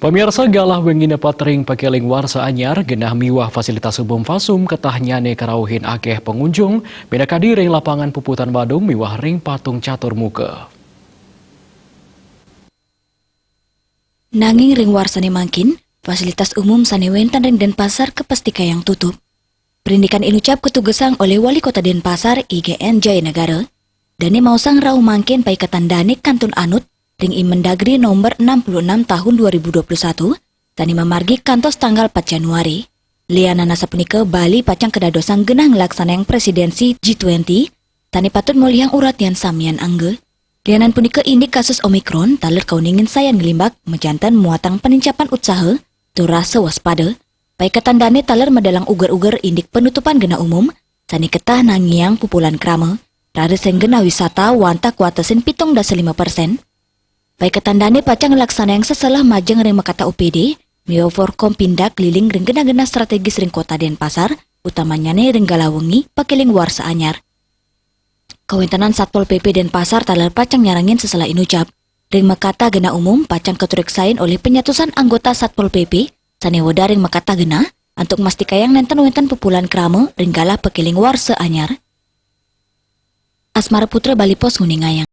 Pemirsa galah wengi nepat ring pakeling warsa anyar genah miwah fasilitas umum fasum ketahnyane karauhin akeh pengunjung beda kadi ring lapangan puputan Badung miwah ring patung catur muka. Nanging ring warsane mangkin, fasilitas umum sanewentan ring Denpasar kepastika yang tutup. Perindikan inucap ketugesang oleh Wali Kota Denpasar IGN Jayanegara, dane mausang rau mangkin pai ketandane Kantun Anut ring Imendagri nomor 66 tahun 2021, tani memargi kantos tanggal 4 Januari. Liana nasa punika Bali pacang kedadosang genang laksanang presidensi G20, tani patut moliang urat yang samian angge. Lianan punika indik kasus Omikron taler kauningin sayan ngelimbak mejantan muatang penincapan usaha, turasa waspada. Pai ketandane taler medalang uger-uger indik penutupan gena umum, sani ketah nangiang pupulan krama, rada seng gena wisata wanta kuatesin 7,5%. Pai ketandane pacang laksana yang seselah majeng ring makata UPD, mio forkom pindah keliling ring gena-gena strategis ring kota Denpasar, utamanya ring Galawengi, pakeling warsa anyar. Kawentenan Satpol PP Denpasar taler pacang nyarangin seselah inucap, ring makata gena umum pacang keturiksain oleh penyatusan anggota Satpol PP, sanewoda ring makata gena, untuk mastikayang nenten-wenten pupulan krama ring galah pakeling warsa anyar. Asmara Putra Bali Pos Nguningayang.